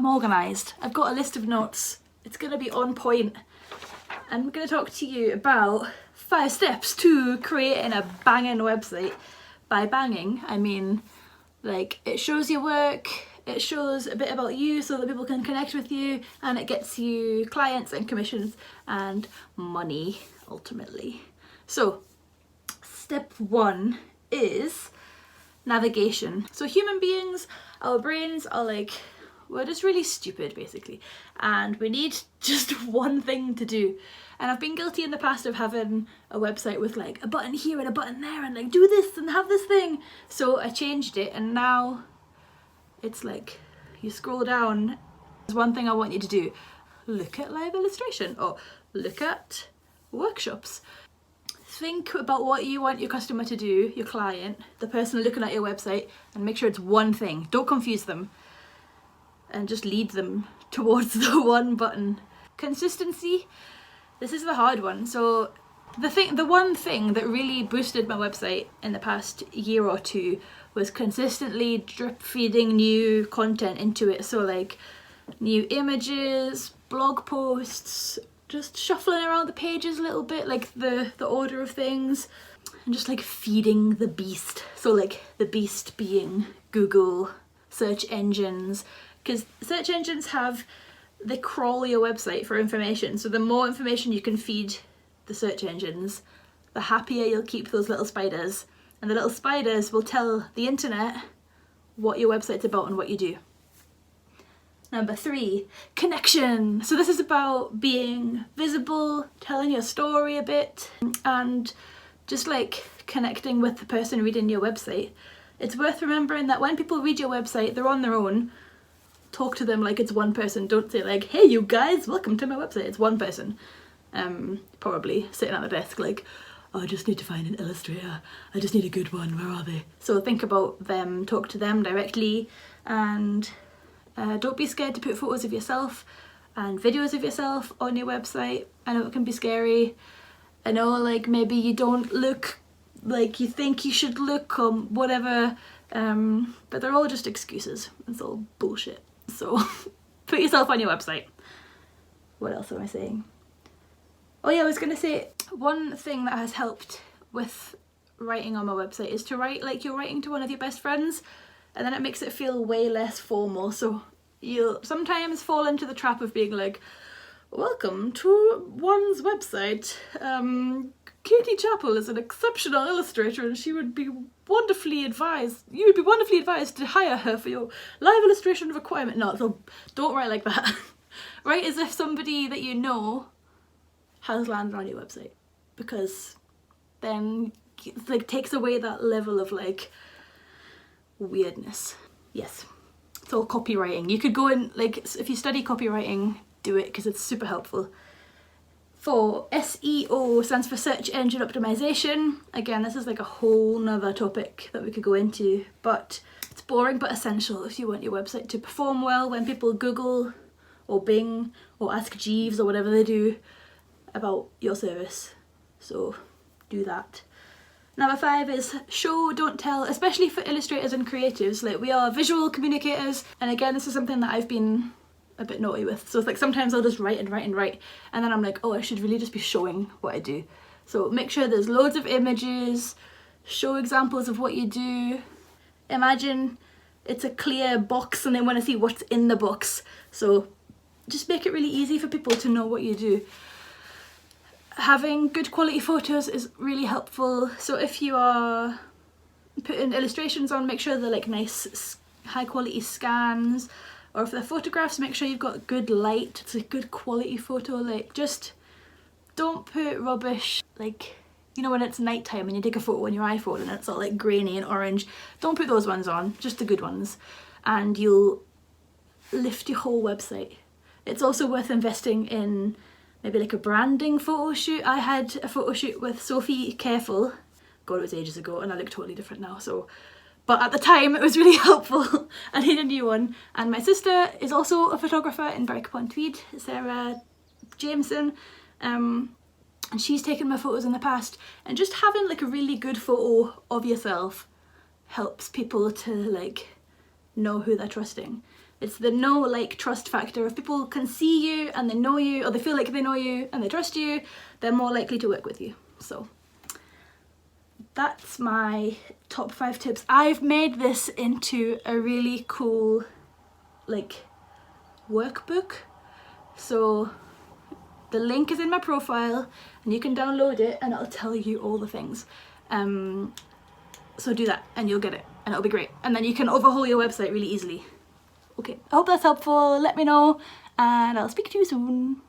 I'm organised. I've got a list of notes. It's going to be on point. And I'm going to talk to you about 5 steps to creating a banging website. By banging, I mean like it shows your work, it shows a bit about you so that people can connect with you, and it gets you clients and commissions and money ultimately. So step 1 is navigation. So human beings, our brains are like, we're just really stupid basically, and we need just one thing to do. And I've been guilty in the past of having a website with like a button here and a button there and like do this and have this thing. So I changed it, and now it's like you scroll down, there's one thing I want you to do. Look at live illustration or look at workshops. Think about what you want your customer to do, your client, the person looking at your website, and make sure it's one thing. Don't confuse them, and just lead them towards the one button. Consistency, this is the hard one. So the one thing that really boosted my website in the past year or two was consistently drip feeding new content into it. So like new images, blog posts, just shuffling around the pages a little bit, like the order of things, and just like feeding the beast. So like the beast being Google, search engines, because search engines they crawl your website for information. So the more information you can feed the search engines, the happier you'll keep those little spiders. And the little spiders will tell the internet what your website's about and what you do. Number 3, connection. So this is about being visible, telling your story a bit, and just like connecting with the person reading your website. It's worth remembering that when people read your website, they're on their own. Talk to them like it's one person. Don't say like, hey you guys, welcome to my website. It's one person. Probably sitting at the desk like, oh, I just need to find an illustrator. I just need a good one. Where are they? So think about them, talk to them directly, and don't be scared to put photos of yourself and videos of yourself on your website. I know it can be scary. I know like maybe you don't look like you think you should look or whatever, but they're all just excuses. It's all bullshit. So put yourself on your website. What else am I saying? Oh yeah, I was gonna say one thing that has helped with writing on my website is to write like you're writing to one of your best friends, and then it makes it feel way less formal. So you'll sometimes fall into the trap of being like, welcome to one's website. Katie Chappell is an exceptional illustrator and she would be wonderfully advised, you would be wonderfully advised to hire her for your live illustration requirement. No, so don't write like that. Write as if somebody that you know has landed on your website, because then it like takes away that level of like weirdness. Yes, it's all copywriting. You could go in, like if you study copywriting, do it because it's super helpful. 4, SEO stands for search engine optimization. Again, this is like a whole nother topic that we could go into, but it's boring but essential if you want your website to perform well when people Google or Bing or ask Jeeves or whatever they do about your service. So do that. Number 5 is show, don't tell, especially for illustrators and creatives. Like we are visual communicators, and again this is something that I've been a bit naughty with. So it's like sometimes I'll just write and write and write, and then I'm like, oh, I should really just be showing what I do. So make sure there's loads of images, show examples of what you do. Imagine it's a clear box and they want to see what's in the box. So just make it really easy for people to know what you do. Having good quality photos is really helpful. So if you are putting illustrations on, make sure they're like nice high quality scans, or if they're photographs, make sure you've got good light. It's a good quality photo. Like just don't put rubbish, like you know when it's nighttime and you take a photo on your iPhone and it's all like grainy and orange. Don't put those ones on, just the good ones, and you'll lift your whole website. It's also worth investing in maybe like a branding photo shoot. I had a photo shoot with Sophie Careful. God, it was ages ago and I look totally different now. So, but at the time it was really helpful. I need a new one. And my sister is also a photographer in Berwick-upon-Tweed, Sarah Jameson. And she's taken my photos in the past. And just having like a really good photo of yourself helps people to like know who they're trusting. It's the know, like, trust factor. If people can see you and they know you, or they feel like they know you and they trust you, they're more likely to work with you. So that's my top 5 tips. I've made this into a really cool, like, workbook. So the link is in my profile and you can download it and it'll tell you all the things. So do that and you'll get it and it'll be great. And then you can overhaul your website really easily. Okay, I hope that's helpful. Let me know and I'll speak to you soon.